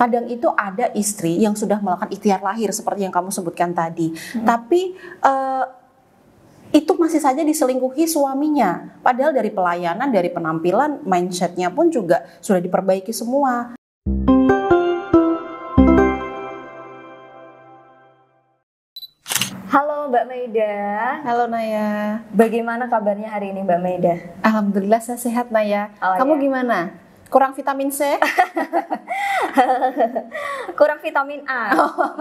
kadang itu ada istri yang sudah melakukan ikhtiar lahir seperti yang kamu sebutkan tadi, tapi itu masih saja diselingkuhi suaminya. Padahal dari pelayanan, dari penampilan, mindsetnya pun juga sudah diperbaiki semua. Halo Mbak Maida. Halo Naya. Bagaimana kabarnya hari ini Mbak Maida? Alhamdulillah saya sehat Naya. Oh, kamu ya. Gimana? Kurang vitamin C? Kurang vitamin A.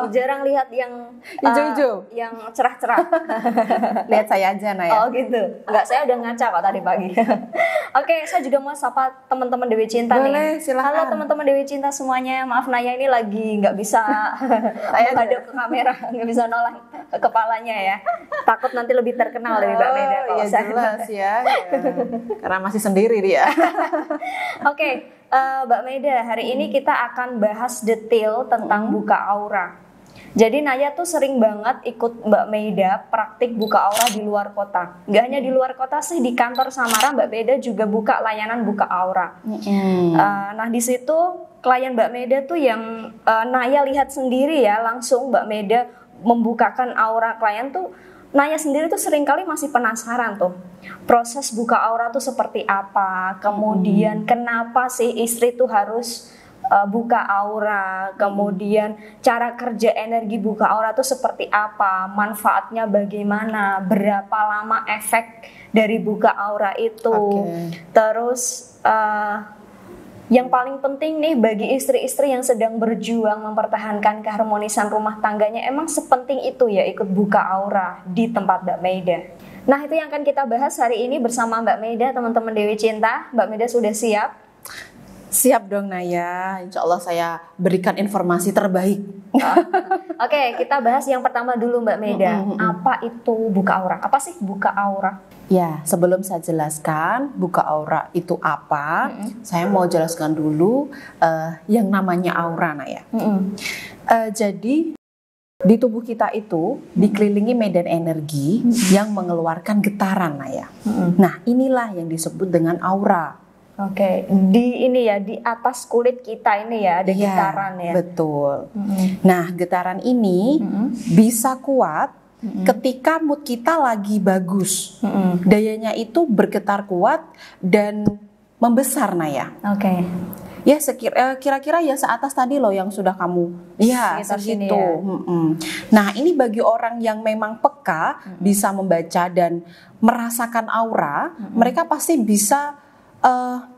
Jarang lihat yang hijau-hijau, yang cerah-cerah. Lihat saya aja Naya. Oh gitu. Enggak, saya udah ngaca kok tadi pagi. Oke, saya juga mau sapa teman-teman Dewi Cinta. Boleh, nih. silakan. Halo teman-teman Dewi Cinta semuanya. Maaf Naya ini lagi nggak bisa menghadap ke kamera, nggak bisa nolak kepalanya ya. Takut nanti lebih terkenal dari Mbak Maida kalau iya saya. jelas ya. Karena masih sendiri dia. Oke, Mbak Maida, hari ini kita akan bahas detail tentang buka aura. Jadi Naya tuh sering banget ikut Mbak Maida praktik buka aura di luar kota. Gak hanya di luar kota sih, di kantor Samara Mbak Maida juga buka layanan buka aura. Nah di situ klien Mbak Maida tuh yang Naya lihat sendiri ya, langsung Mbak Maida membukakan aura klien tuh. Naya sendiri tuh seringkali masih penasaran tuh proses buka aura tuh seperti apa, kemudian kenapa sih istri tuh harus buka aura, kemudian cara kerja energi buka aura tuh seperti apa, manfaatnya bagaimana, berapa lama efek dari buka aura itu. Terus yang paling penting nih bagi istri-istri yang sedang berjuang mempertahankan keharmonisan rumah tangganya, emang sepenting itu ya ikut buka aura di tempat Mbak Maida. Nah itu yang akan kita bahas hari ini bersama Mbak Maida, teman-teman Dewi Cinta. Mbak Maida sudah siap? Siap dong Naya, insya Allah saya berikan informasi terbaik. Oke, kita bahas yang pertama dulu Mbak Maida. Apa itu buka aura? Apa sih buka aura? Ya, sebelum saya jelaskan buka aura itu apa, saya mau jelaskan dulu yang namanya aura Naya. Jadi di tubuh kita itu dikelilingi medan energi yang mengeluarkan getaran Naya. Nah inilah yang disebut dengan aura. Oke, di ini ya, di atas kulit kita ini ya ada getaran ya. Betul. Nah getaran ini bisa kuat ketika mood kita lagi bagus. Dayanya itu bergetar kuat dan membesar Naya. Oke. Ya kira-kira ya seatas tadi loh yang sudah kamu segitu. Ya. Nah ini bagi orang yang memang peka bisa membaca dan merasakan aura, mereka pasti bisa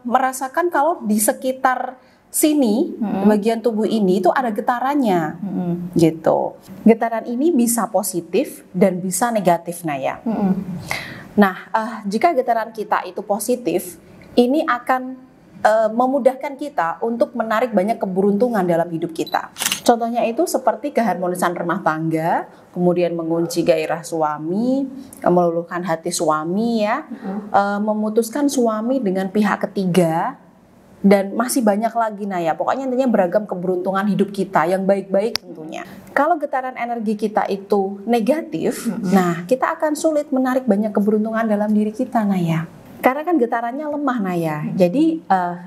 merasakan kalau di sekitar sini bagian tubuh ini itu ada getarannya, gitu. Getaran ini bisa positif dan bisa negatif Naya. Nah jika getaran kita itu positif, ini akan memudahkan kita untuk menarik banyak keberuntungan dalam hidup kita. Contohnya itu seperti keharmonisan rumah tangga, kemudian mengunci gairah suami, meluluhkan hati suami ya, memutuskan suami dengan pihak ketiga, dan masih banyak lagi Naya. Pokoknya intinya beragam keberuntungan hidup kita yang baik-baik tentunya. Kalau getaran energi kita itu negatif, nah kita akan sulit menarik banyak keberuntungan dalam diri kita Naya. Karena kan getarannya lemah Naya, jadi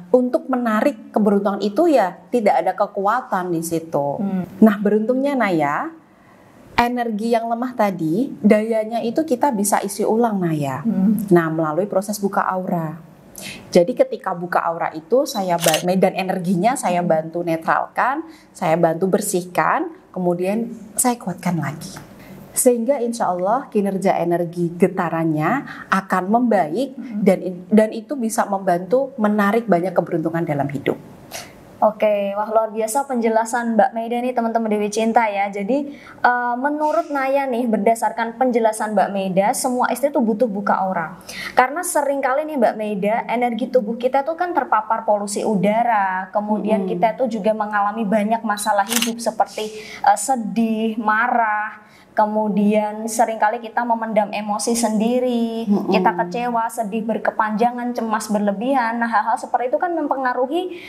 untuk menarik keberuntungan itu ya tidak ada kekuatan di situ. Nah beruntungnya Naya, energi yang lemah tadi, dayanya itu kita bisa isi ulang Naya. Nah melalui proses buka aura. Jadi ketika buka aura itu medan energinya saya bantu netralkan, saya bantu bersihkan, kemudian saya kuatkan lagi. Sehingga insya Allah kinerja energi getarannya akan membaik dan itu bisa membantu menarik banyak keberuntungan dalam hidup. Oke, wah luar biasa penjelasan Mbak Maida nih teman-teman Dewi Cinta ya. Jadi menurut Naya nih berdasarkan penjelasan Mbak Maida, semua istri tuh butuh buka aura. Karena sering kali nih Mbak Maida, energi tubuh kita tuh kan terpapar polusi udara, kemudian kita tuh juga mengalami banyak masalah hidup seperti sedih, marah, kemudian seringkali kita memendam emosi sendiri, kita kecewa, sedih berkepanjangan, cemas berlebihan. Nah, hal-hal seperti itu kan mempengaruhi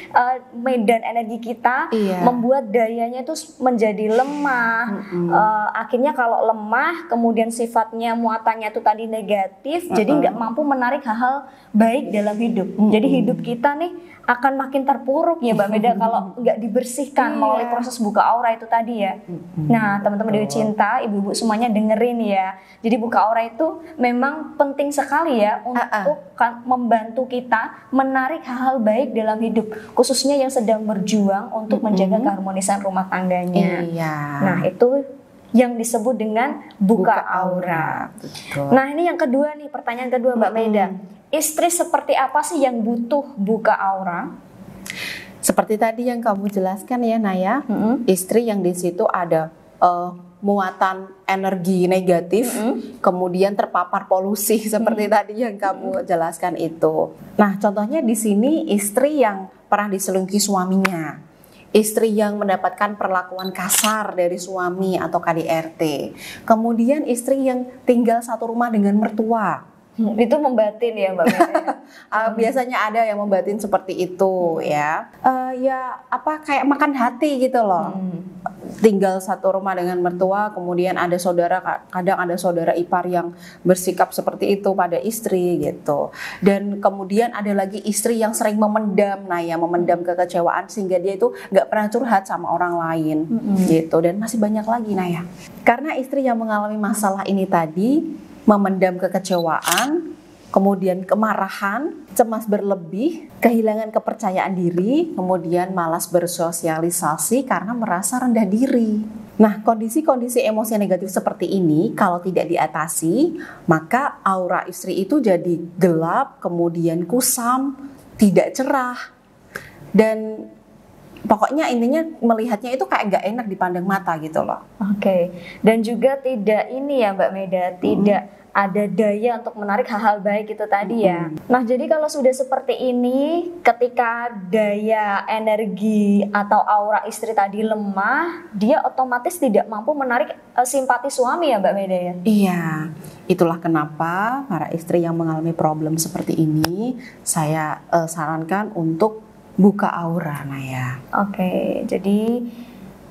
medan energi kita, membuat dayanya itu menjadi lemah. Akhirnya kalau lemah, kemudian sifatnya muatannya itu tadi negatif, jadi nggak mampu menarik hal-hal baik dalam hidup. Jadi hidup kita nih akan makin terpuruk ya Mbak Meda kalau nggak dibersihkan melalui proses buka aura itu tadi ya. Nah, teman-teman Dewi Cinta, ibu-ibu semuanya dengerin ya. Jadi buka aura itu memang penting sekali ya untuk membantu kita menarik hal-hal baik dalam hidup, khususnya yang sedang berjuang untuk menjaga keharmonisan rumah tangganya. Nah, itu yang disebut dengan buka aura. Betul. Nah, ini yang kedua nih, pertanyaan kedua Mbak Meda. Istri seperti apa sih yang butuh buka aura? Seperti tadi yang kamu jelaskan ya Naya, istri yang di situ ada muatan energi negatif, kemudian terpapar polusi seperti tadi yang kamu jelaskan itu. Nah, contohnya di sini istri yang pernah diselingkuhi suaminya, istri yang mendapatkan perlakuan kasar dari suami atau KDRT, kemudian istri yang tinggal satu rumah dengan mertua. Itu membatin ya Mbak Meda? Biasanya ada yang membatin seperti itu ya. Ya apa kayak makan hati gitu loh. Tinggal satu rumah dengan mertua, kemudian ada saudara, kadang ada saudara ipar yang bersikap seperti itu pada istri gitu. Dan kemudian ada lagi istri yang sering memendam, memendam kekecewaan sehingga dia itu nggak pernah curhat sama orang lain gitu. Dan masih banyak lagi Naya. Karena istri yang mengalami masalah ini tadi memendam kekecewaan, kemudian kemarahan, cemas berlebih, kehilangan kepercayaan diri, kemudian malas bersosialisasi karena merasa rendah diri. Nah, kondisi-kondisi emosi negatif seperti ini kalau tidak diatasi, maka aura istri itu jadi gelap, kemudian kusam, tidak cerah. Dan pokoknya intinya melihatnya itu kayak gak enak dipandang mata gitu loh. Oke. Dan juga tidak ini ya Mbak Meda, tidak ada daya untuk menarik hal-hal baik itu tadi ya. Nah, jadi kalau sudah seperti ini, ketika daya energi atau aura istri tadi lemah, dia otomatis tidak mampu menarik simpati suami ya Mbak Meda ya? Iya, itulah kenapa para istri yang mengalami problem seperti ini, saya sarankan untuk buka aura Naya. Oke, jadi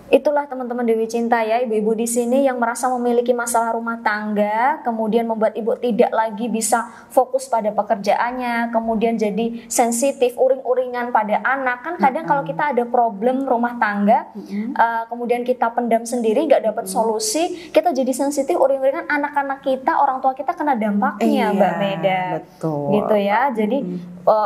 itulah teman-teman Dewi Cinta ya, ibu-ibu di sini yang merasa memiliki masalah rumah tangga, kemudian membuat ibu tidak lagi bisa fokus pada pekerjaannya, kemudian jadi sensitif, uring-uringan pada anak. Kan kadang kalau kita ada problem rumah tangga, kemudian kita pendam sendiri, nggak dapat solusi, kita jadi sensitif, uring-uringan, anak-anak kita, orang tua kita kena dampaknya, Mbak Meda. Betul. Gitu ya. Jadi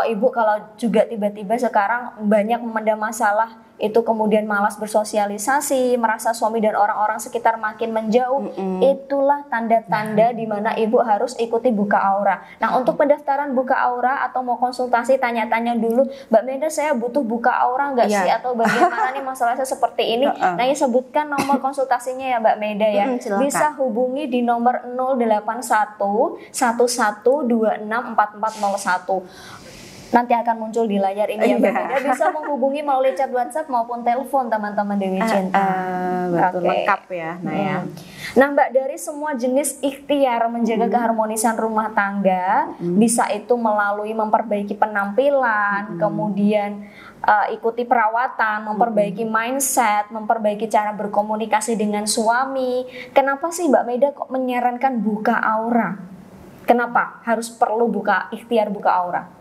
ibu kalau juga tiba-tiba sekarang banyak memendam masalah, itu kemudian malas bersosialisasi, merasa suami dan orang-orang sekitar makin menjauh, itulah tanda-tanda di mana ibu harus ikuti buka aura. Nah, untuk pendaftaran buka aura atau mau konsultasi, tanya-tanya dulu, Mbak Meda saya butuh buka aura nggak sih, atau bagaimana nih masalah saya seperti ini. Nah, ya sebutkan nomor konsultasinya ya Mbak Meda ya. Bisa hubungi di nomor 081 1126 4401. Nanti akan muncul di layar ini ya Mbak Meda. Bisa menghubungi melalui chat WhatsApp maupun telepon teman-teman Dewi Cinta. Betul, lengkap ya Naya. Nah Mbak, dari semua jenis ikhtiar menjaga keharmonisan rumah tangga, bisa itu melalui memperbaiki penampilan, kemudian ikuti perawatan, memperbaiki mindset, memperbaiki cara berkomunikasi dengan suami. Kenapa sih Mbak Meda kok menyarankan buka aura? Kenapa harus perlu ikhtiar buka aura?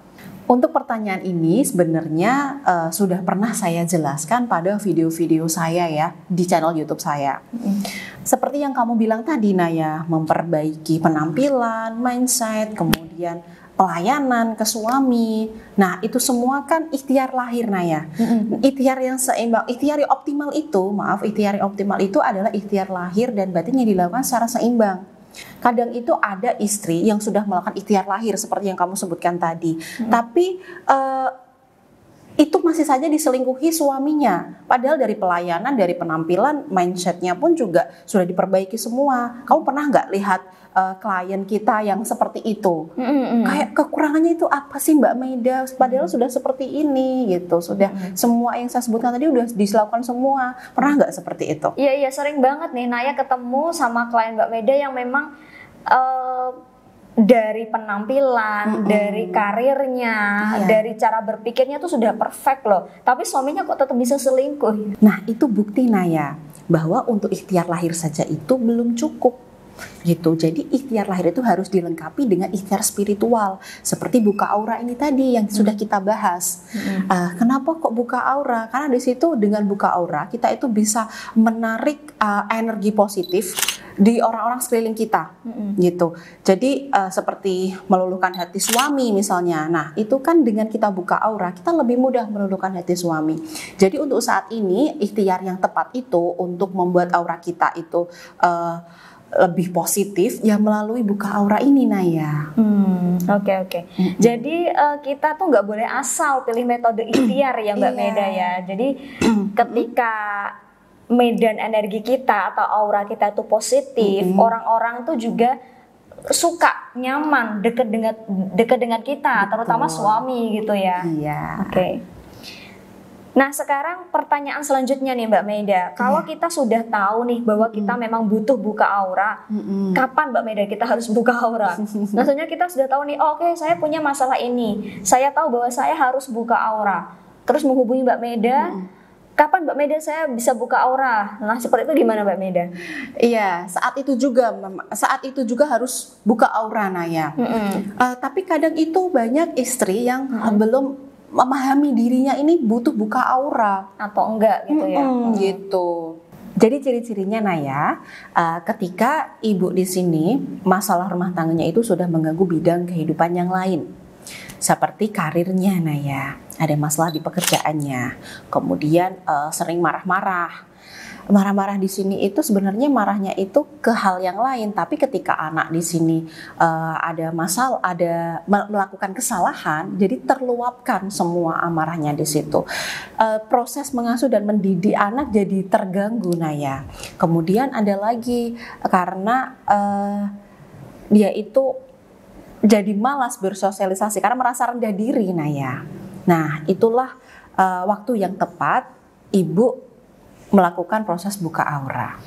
Untuk pertanyaan ini sebenarnya sudah pernah saya jelaskan pada video-video saya ya di channel YouTube saya. Seperti yang kamu bilang tadi Naya, memperbaiki penampilan, mindset, kemudian pelayanan ke suami. Nah, itu semua kan ikhtiar lahir Naya. Ikhtiar yang seimbang, ikhtiar yang optimal itu adalah ikhtiar lahir dan batin yang dilakukan secara seimbang. Kadang itu ada istri yang sudah melakukan ikhtiar lahir seperti yang kamu sebutkan tadi, tapi itu masih saja diselingkuhi suaminya. Padahal dari pelayanan, dari penampilan, mindsetnya pun juga sudah diperbaiki semua. Kamu pernah nggak lihat klien kita yang seperti itu? Kayak kekurangannya itu apa sih Mbak Maida? Padahal sudah seperti ini gitu. Sudah semua yang saya sebutkan tadi udah dilakukan semua. Pernah nggak seperti itu? Iya, sering banget nih Naya ketemu sama klien Mbak Maida yang memang dari penampilan, dari karirnya, dari cara berpikirnya tuh sudah perfect loh. Tapi suaminya kok tetap bisa selingkuh. Nah, itu bukti Naya bahwa untuk ikhtiar lahir saja itu belum cukup. Gitu. Jadi ikhtiar lahir itu harus dilengkapi dengan ikhtiar spiritual seperti buka aura ini tadi yang sudah kita bahas. Kenapa kok buka aura? Karena di situ dengan buka aura kita itu bisa menarik energi positif di orang-orang sekeliling kita, gitu. Jadi seperti meluluhkan hati suami misalnya. Nah itu kan dengan kita buka aura kita lebih mudah meluluhkan hati suami. Jadi untuk saat ini ikhtiar yang tepat itu untuk membuat aura kita itu lebih positif ya melalui buka aura ini Naya. Oke. Jadi kita tuh nggak boleh asal pilih metode ikhtiar ya Mbak Maida ya. Jadi ketika medan energi kita atau aura kita tuh positif, orang-orang tuh juga suka nyaman deket dengan kita. Betul. Terutama suami gitu ya. Iya. Oke. Nah sekarang pertanyaan selanjutnya nih Mbak Maida, kalau kita sudah tahu nih bahwa kita memang butuh buka aura, kapan Mbak Maida kita harus buka aura? Maksudnya kita sudah tahu nih, oke, saya punya masalah ini, saya tahu bahwa saya harus buka aura, terus menghubungi Mbak Maida, kapan Mbak Maida saya bisa buka aura? Nah seperti itu gimana Mbak Maida? Iya, saat itu juga harus buka aura Naya. Tapi kadang itu banyak istri yang belum memahami dirinya ini butuh buka aura atau enggak gitu ya. Gitu. Jadi ciri-cirinya Naya, ketika ibu di sini masalah rumah tangganya itu sudah mengganggu bidang kehidupan yang lain. Seperti karirnya Naya, ada masalah di pekerjaannya. Kemudian sering marah-marah. Marah-marah di sini itu sebenarnya marahnya itu ke hal yang lain, tapi ketika anak di sini ada masalah, melakukan kesalahan, jadi terluapkan semua amarahnya di situ. Proses mengasuh dan mendidik anak jadi terganggu Naya. Kemudian ada lagi karena dia itu jadi malas bersosialisasi karena merasa rendah diri Naya. Nah, itulah waktu yang tepat ibu melakukan proses buka aura.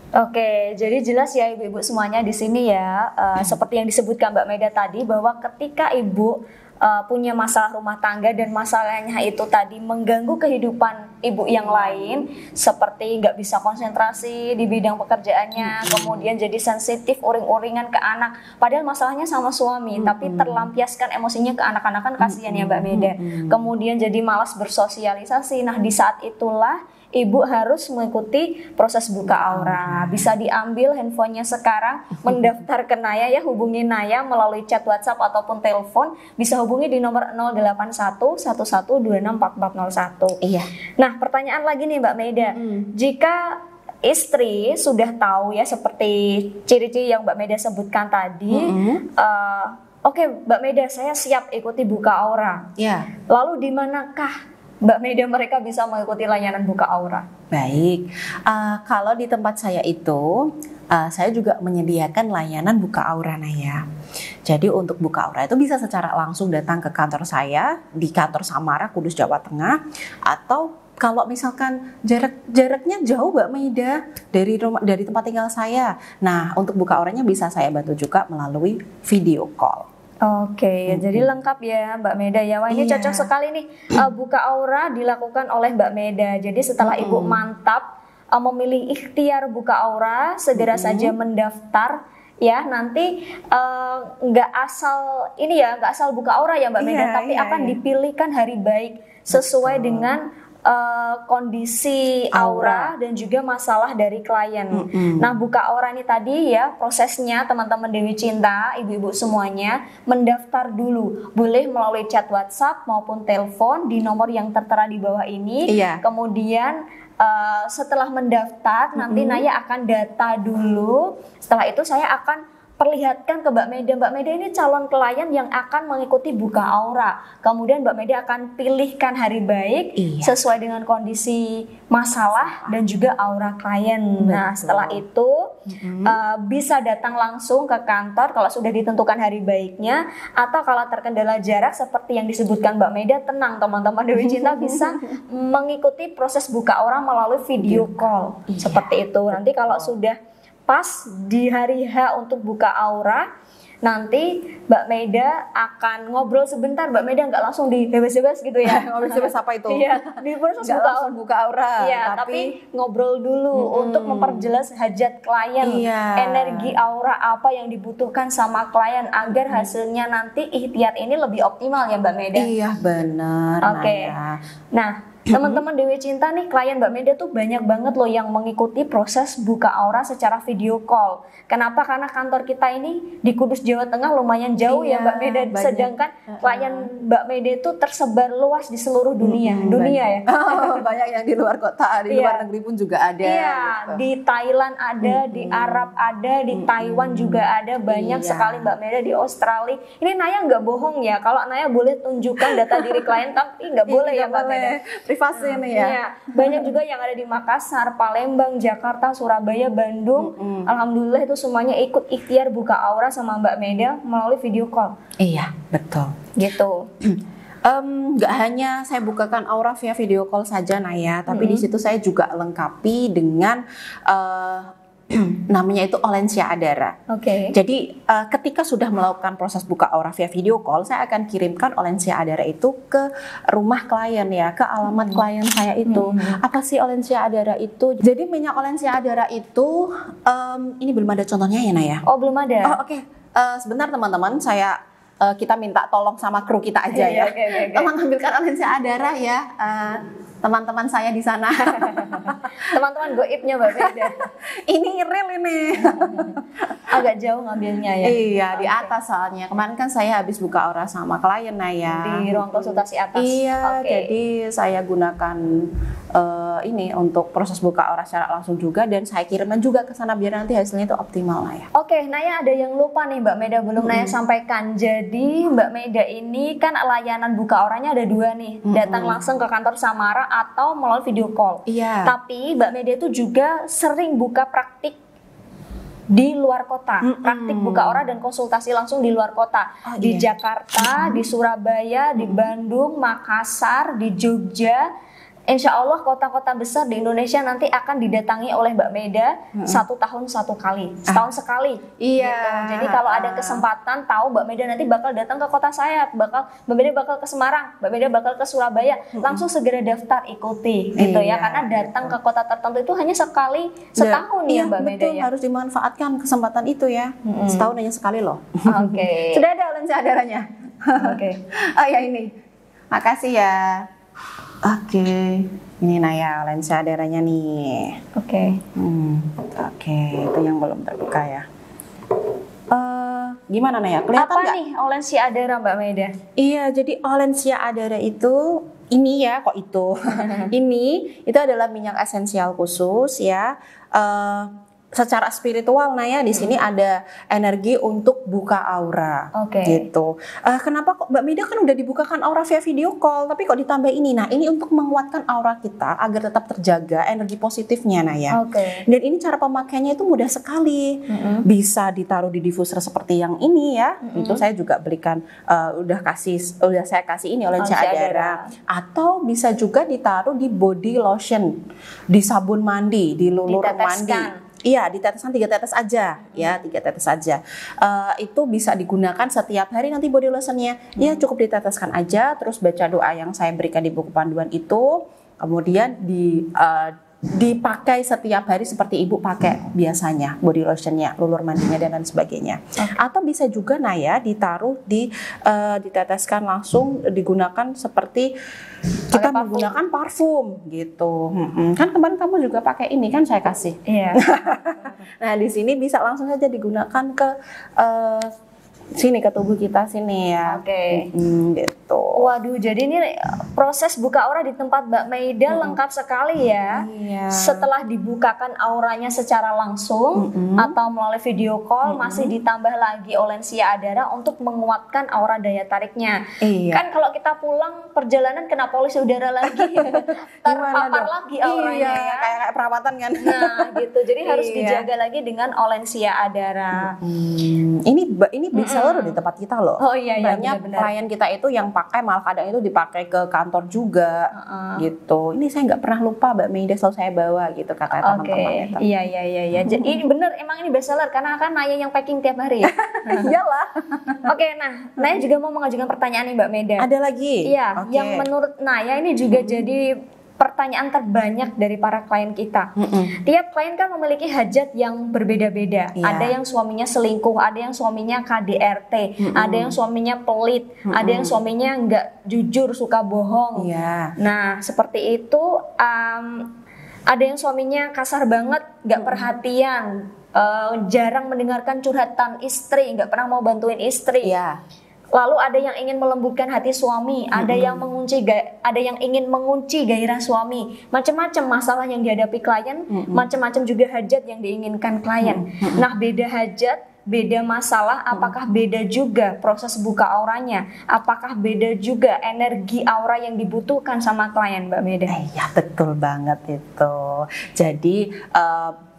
Oke, jadi jelas ya ibu-ibu semuanya di sini ya, seperti yang disebutkan Mbak Maida tadi bahwa ketika ibu punya masalah rumah tangga dan masalahnya itu tadi mengganggu kehidupan ibu yang lain, seperti nggak bisa konsentrasi di bidang pekerjaannya, kemudian jadi sensitif, uring-uringan ke anak, padahal masalahnya sama suami, tapi terlampiaskan emosinya ke anak-anak, kan kasihan ya Mbak Maida. Kemudian jadi malas bersosialisasi. Nah di saat itulah ibu harus mengikuti proses buka aura. Bisa diambil handphonenya sekarang, mendaftar ke Naya ya, hubungi Naya melalui chat WhatsApp ataupun telepon. Bisa hubungi di nomor 081 1126 4401. Iya. Nah, pertanyaan lagi nih Mbak Maida. Jika istri sudah tahu ya seperti ciri-ciri yang Mbak Maida sebutkan tadi, oke, Mbak Maida, saya siap ikuti buka aura. Ya. Lalu di manakah Mbak Maida mereka bisa mengikuti layanan buka aura? Baik, kalau di tempat saya itu, saya juga menyediakan layanan buka aura Naya. Jadi untuk buka aura itu bisa secara langsung datang ke kantor saya di kantor Samara, Kudus, Jawa Tengah, atau kalau misalkan jaraknya jauh Mbak Maida dari tempat tinggal saya. Nah, untuk buka auranya bisa saya bantu juga melalui video call. Oke, jadi lengkap ya Mbak Maida ya. Wah ini cocok sekali nih, buka aura dilakukan oleh Mbak Maida. Jadi setelah ibu mantap memilih ikhtiar buka aura, segera saja mendaftar ya. Nanti nggak asal buka aura ya Mbak Maida, tapi akan dipilihkan hari baik sesuai dengan kondisi aura dan juga masalah dari klien. Nah, buka aura ini tadi ya prosesnya teman-teman Dewi Cinta, ibu-ibu semuanya mendaftar dulu. Boleh melalui chat WhatsApp maupun telepon di nomor yang tertera di bawah ini. Kemudian setelah mendaftar nanti Naya akan data dulu. Setelah itu saya akan perlihatkan ke Mbak Meda. Mbak Meda ini calon klien yang akan mengikuti buka aura. Kemudian Mbak Meda akan pilihkan hari baik sesuai dengan kondisi masalah dan juga aura klien. Nah, setelah itu bisa datang langsung ke kantor kalau sudah ditentukan hari baiknya, atau kalau terkendala jarak seperti yang disebutkan Mbak Meda, tenang teman-teman Dewi Cinta, bisa mengikuti proses buka aura melalui video call. Seperti itu. Nanti kalau sudah pas di hari H untuk buka aura, nanti Mbak Meda akan ngobrol sebentar. Mbak Meda nggak langsung di bebas-bebas gitu ya. Bebas-bebas apa itu? Iya, di proses buka aura. Iya, tapi ngobrol dulu untuk memperjelas hajat klien, energi aura apa yang dibutuhkan sama klien agar hasilnya nanti ikhtiar ini lebih optimal ya Mbak Meda. Iya, benar. Oke. Nah, teman-teman Dewi Cinta nih, klien Mbak Meda tuh banyak banget loh yang mengikuti proses buka aura secara video call. Kenapa? Karena kantor kita ini di Kudus, Jawa Tengah lumayan jauh ya Mbak Meda. Banyak. Sedangkan klien Mbak Meda itu tersebar luas di seluruh dunia. Ya. Banyak yang di luar kota, di luar negeri pun juga ada. Iya, gitu. Di Thailand ada, di Arab ada, di Taiwan juga ada. Banyak sekali Mbak Meda, di Australia. Ini Naya nggak bohong ya. Kalau Naya boleh tunjukkan data diri klien, tapi nggak boleh ya Mbak Meda. Privasi nih ya. Iya. Banyak juga yang ada di Makassar, Palembang, Jakarta, Surabaya, Bandung. Alhamdulillah itu semuanya ikut ikhtiar buka aura sama Mbak Meda melalui video call. Iya, betul. Gitu. Nggak hanya saya bukakan aura via video call saja Naya, tapi di situ saya juga lengkapi dengan namanya itu Olensia Adara. Jadi ketika sudah melakukan proses buka aura via video call, saya akan kirimkan Olensia Adara itu ke rumah klien ya, ke alamat klien saya itu. Apa sih Olensia Adara itu? Jadi minyak Olensia Adara itu ini belum ada contohnya ya Naya? Oh, belum ada. Oh, oke. Sebentar teman-teman, kita minta tolong sama kru kita aja ya. Tolong ambilkan Olensia Adara ya. Teman-teman saya di sana. Teman-teman goibnya Mbak Meda. Ini real ini. Agak jauh ngambilnya ya. Iya, di atas soalnya. Kemarin kan saya habis buka aura sama klien Naya. Di ruang konsultasi atas. Iya, jadi saya gunakan ini untuk proses buka aura secara langsung juga, dan saya kirimkan juga ke sana biar nanti hasilnya itu optimal Naya. Oke, Naya ada yang lupa nih Mbak Meda belum Naya sampaikan. Jadi Mbak Meda ini kan layanan buka auranya ada 2 nih. Datang langsung ke kantor Samara atau melalui video call. Iya. Tapi Mbak Meda itu juga sering buka praktik di luar kota, praktik buka aura dan konsultasi langsung di luar kota, di Jakarta, di Surabaya, di Bandung, Makassar, di Jogja. Insya Allah kota-kota besar di Indonesia nanti akan didatangi oleh Mbak Meda 1 tahun 1 kali, setahun sekali. Iya. Gitu. Jadi kalau ada kesempatan tahu Mbak Meda nanti bakal datang ke kota saya, Mbak Meda bakal ke Semarang, Mbak Meda bakal ke Surabaya, langsung segera daftar ikuti, gitu ya. Karena datang ke kota tertentu itu hanya sekali setahun ya Mbak Meda ya. Harus dimanfaatkan kesempatan itu ya. Setahun hanya sekali loh. Oke. Sudah ada Olensia Adaranya. Oke. Oh ya ini. Makasih ya. Oke, ini Naya Olensia Adaranya nih. Oke. Oke, itu yang belum terbuka ya. Gimana Naya? Kelihatan apa nggak? nih Olensia Adara Mbak Meda? Iya, jadi Olensia Adara itu ini ya, kok itu? Itu adalah minyak esensial khusus ya. Secara spiritual Naya di sini ada energi untuk buka aura, gitu. Kenapa kok Mbak Meda kan udah dibukakan aura via video call, tapi kok ditambah ini? Nah ini untuk menguatkan aura kita agar tetap terjaga energi positifnya Naya. Dan ini cara pemakaiannya itu mudah sekali, bisa ditaruh di diffuser seperti yang ini ya. Itu saya juga belikan, udah saya kasih ini Olensia Adara. Atau bisa juga ditaruh di body lotion, di sabun mandi, di lulur mandi. Iya, diteteskan 3 tetes aja, ya 3 tetes aja. Itu bisa digunakan setiap hari nanti body lotionnya. Ya cukup diteteskan aja, terus baca doa yang saya berikan di buku panduan itu, kemudian dipakai setiap hari seperti ibu pakai biasanya body lotionnya, lulur mandinya dan lain sebagainya. Atau bisa juga Naya ditaruh diteteskan langsung, digunakan seperti kita menggunakan parfum gitu. Kan kemarin kamu juga pakai ini kan saya kasih. Iya. Nah di sini bisa langsung saja digunakan ke sini, ke tubuh kita sini ya. Oke. Gitu. gitu. Waduh, jadi ini proses buka aura di tempat Mbak Maida lengkap sekali ya. Iya. Setelah dibukakan auranya secara langsung atau melalui video call, masih ditambah lagi Olensia Adara untuk menguatkan aura daya tariknya. Iya. Kan kalau kita pulang perjalanan kena polusi udara lagi, terpapar lagi auranya ya. Kayak perawatan kan. Nah, gitu. Jadi harus dijaga lagi dengan Olensia Adara. Ini big seller di tempat kita loh. Oh iya, banyak benar-benar. klien kita itu yang pakai, malah kadang itu dipakai ke kantor juga gitu. Ini saya nggak pernah lupa Mbak Maida, selalu saya bawa gitu kata teman-teman. Iya. Jadi ini bener, emang ini best seller karena kan Naya yang packing tiap hari. Iyalah. Oke, nah Naya juga mau mengajukan pertanyaan nih Mbak Maida. Ada lagi? Iya, yang menurut Naya ini juga jadi pertanyaan terbanyak dari para klien kita. Tiap klien kan memiliki hajat yang berbeda-beda. Iya. Ada yang suaminya selingkuh, ada yang suaminya KDRT, ada yang suaminya pelit, ada yang suaminya nggak jujur, suka bohong. Iya. Nah, seperti itu. Ada yang suaminya kasar banget, nggak perhatian, jarang mendengarkan curhatan istri, nggak pernah mau bantuin istri. Iya. Lalu ada yang ingin melembutkan hati suami, ada yang ingin mengunci gairah suami, macam-macam masalah yang dihadapi klien, macam-macam juga hajat yang diinginkan klien. Nah, beda hajat, beda masalah, apakah beda juga proses buka auranya? Apakah beda juga energi aura yang dibutuhkan sama klien, Mbak Maida? Iya, betul banget itu. Jadi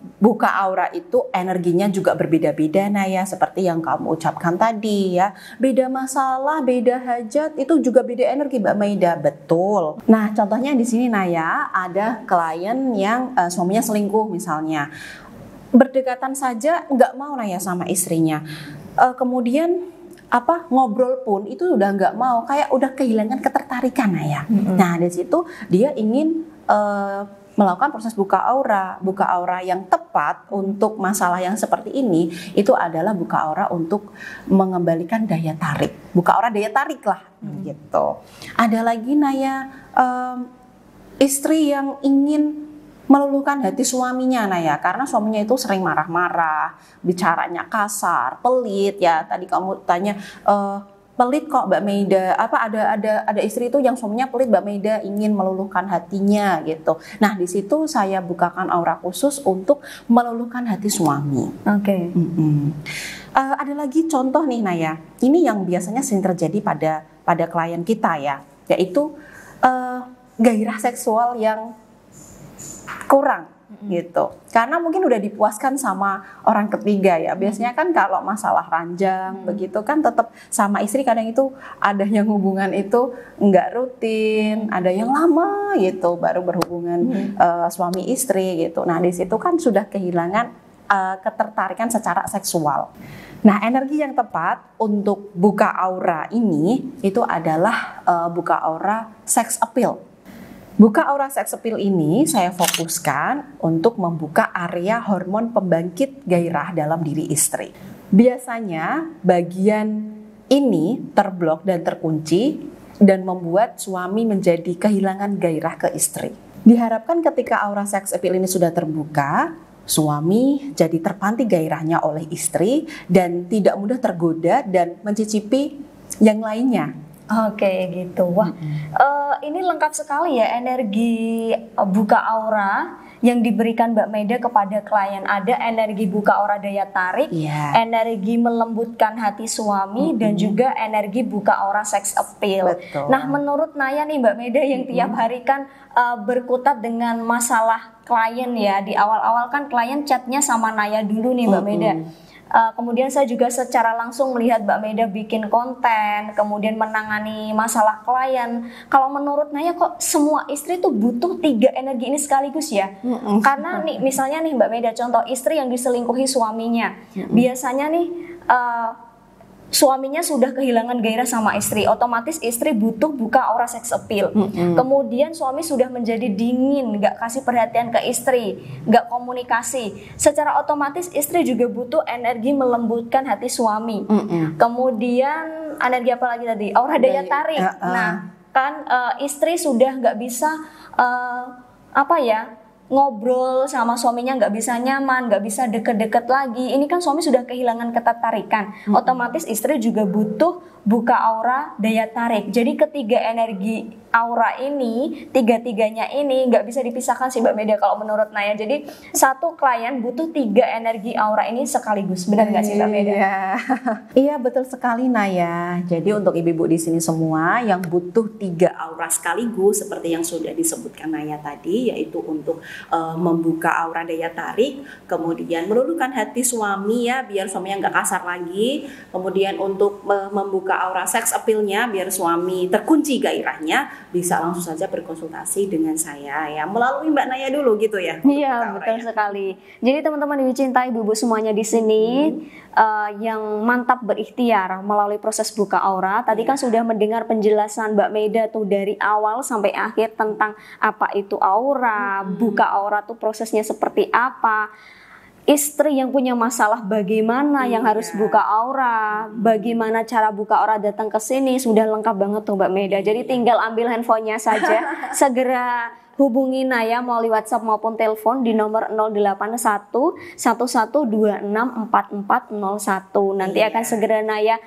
buka aura itu energinya juga berbeda-beda Naya, seperti yang kamu ucapkan tadi ya. Beda masalah, beda hajat, itu juga beda energi Mbak Maida, betul. Nah, contohnya di sini Naya, ada klien yang suaminya selingkuh misalnya. Berdekatan saja nggak mau Naya sama istrinya. Kemudian ngobrol pun itu udah nggak mau, kayak udah kehilangan ketertarikan Naya. Nah, di situ dia ingin melakukan proses buka aura yang tepat untuk masalah yang seperti ini. Itu adalah buka aura untuk mengembalikan daya tarik, buka aura daya tarik lah gitu. Ada lagi Naya, istri yang ingin meluluhkan hati suaminya Naya, karena suaminya itu sering marah-marah, bicaranya kasar, pelit ya. Tadi kamu tanya pelit kok Mbak Maida, ada istri itu yang suaminya pelit Mbak Maida, ingin meluluhkan hatinya gitu. Nah, di situ saya bukakan aura khusus untuk meluluhkan hati suami. Oke. Ada lagi contoh nih Naya, ini yang biasanya sering terjadi pada klien kita ya, yaitu gairah seksual yang kurang gitu, karena mungkin udah dipuaskan sama orang ketiga ya. Biasanya kan kalau masalah ranjang begitu kan tetap sama istri, kadang itu ada yang hubungan itu nggak rutin, ada yang lama gitu baru berhubungan suami istri gitu. Nah, di situ kan sudah kehilangan ketertarikan secara seksual. Nah, energi yang tepat untuk buka aura ini itu adalah buka aura sex appeal. Buka aura sex appeal ini saya fokuskan untuk membuka area hormon pembangkit gairah dalam diri istri. Biasanya bagian ini terblok dan terkunci dan membuat suami menjadi kehilangan gairah ke istri. Diharapkan ketika aura sex appeal ini sudah terbuka, suami jadi terpanti gairahnya oleh istri dan tidak mudah tergoda dan mencicipi yang lainnya. Oke, gitu. Wah, ini lengkap sekali ya energi buka aura yang diberikan Mbak Maida kepada klien. Ada energi buka aura daya tarik, energi melembutkan hati suami, dan juga energi buka aura sex appeal. Betul. Nah, menurut Naya nih Mbak Maida yang tiap hari kan berkutat dengan masalah klien ya. Di awal-awal kan klien chatnya sama Naya dulu nih Mbak Maida. Kemudian saya juga secara langsung melihat Mbak Maida bikin konten, kemudian menangani masalah klien. Kalau menurut Naya kok semua istri tuh butuh 3 energi ini sekaligus ya? Karena nih misalnya nih Mbak Maida, contoh istri yang diselingkuhi suaminya. Biasanya nih suaminya sudah kehilangan gairah sama istri, otomatis istri butuh buka aura sex appeal. Kemudian suami sudah menjadi dingin, gak kasih perhatian ke istri, gak komunikasi. Secara otomatis istri juga butuh energi melembutkan hati suami. Kemudian energi apa lagi tadi? Aura daya tarik. Nah, kan istri sudah gak bisa ngobrol sama suaminya nggak bisa nyaman, nggak bisa deket-deket lagi. Ini kan suami sudah kehilangan ketertarikan. Otomatis istri juga butuh buka aura daya tarik. Jadi ketiga energi aura ini, tiga-tiganya ini nggak bisa dipisahkan sih Mbak Meda kalau menurut Naya. Jadi satu klien butuh 3 energi aura ini sekaligus. Benar nggak sih Mbak Meda? Iya. Iya, betul sekali Naya. Jadi untuk ibu-ibu di sini semua yang butuh 3 aura sekaligus seperti yang sudah disebutkan Naya tadi, yaitu untuk membuka aura daya tarik, kemudian meluluhkan hati suami ya biar suaminya nggak kasar lagi, kemudian untuk membuka aura sex appeal-nya biar suami terkunci gairahnya, bisa langsung saja berkonsultasi dengan saya ya melalui Mbak Naya dulu gitu ya. Iya, betul sekali. Jadi teman-teman yang dicintai ibu-ibu semuanya di sini yang mantap berikhtiar melalui proses buka aura. Tadi kan sudah mendengar penjelasan Mbak Meda tuh dari awal sampai akhir tentang apa itu aura, buka aura tuh prosesnya seperti apa. Istri yang punya masalah bagaimana yang harus buka aura, bagaimana cara buka aura datang ke sini, sudah lengkap banget tuh Mbak Meda. Jadi tinggal ambil handphonenya saja, segera hubungi Naya melalui WhatsApp maupun telepon di nomor 081 1126 4401. Nanti akan segera Naya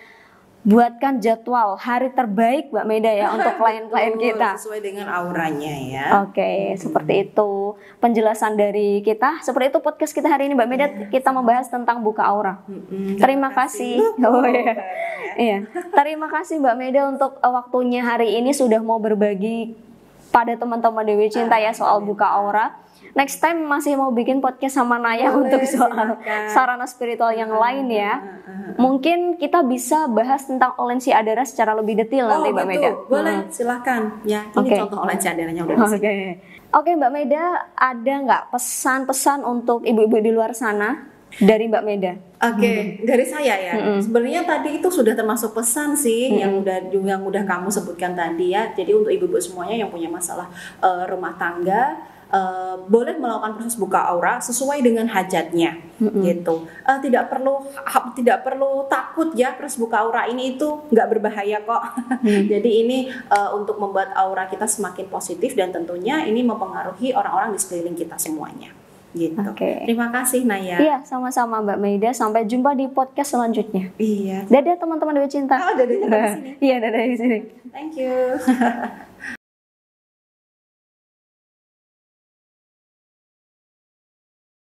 buatkan jadwal hari terbaik Mbak Meda ya untuk klien-klien kita sesuai dengan auranya ya. Oke, seperti itu penjelasan dari kita. Seperti itu podcast kita hari ini Mbak Meda, kita membahas tentang buka aura. Terima kasih. Oh iya. Iya. Terima kasih Mbak Meda untuk waktunya hari ini sudah mau berbagi pada teman-teman Dewi Cinta ya soal buka aura. Next time masih mau bikin podcast sama Naya untuk soal sarana spiritual yang lain ya. Mungkin kita bisa bahas tentang Olensi Adara secara lebih detail nanti Mbak Meda. Boleh, silahkan. Ya, ini contoh Olensi Adaranya udah di sini. Oke, Mbak Meda, ada nggak pesan-pesan untuk ibu-ibu di luar sana dari Mbak Meda? Oke, dari saya ya. Sebenarnya tadi itu sudah termasuk pesan sih yang udah kamu sebutkan tadi ya. Jadi untuk ibu-ibu semuanya yang punya masalah rumah tangga, boleh melakukan proses buka aura sesuai dengan hajatnya gitu. Tidak perlu takut ya, proses buka aura ini itu nggak berbahaya kok. Jadi ini untuk membuat aura kita semakin positif dan tentunya ini mempengaruhi orang-orang di sekeliling kita semuanya gitu. Terima kasih Naya. Iya, sama-sama Mbak Maida. Sampai jumpa di podcast selanjutnya. Iya. Dadah teman-teman Dewi Cinta. Oh, dadah di sini. Iya, dadah di sini. Thank you.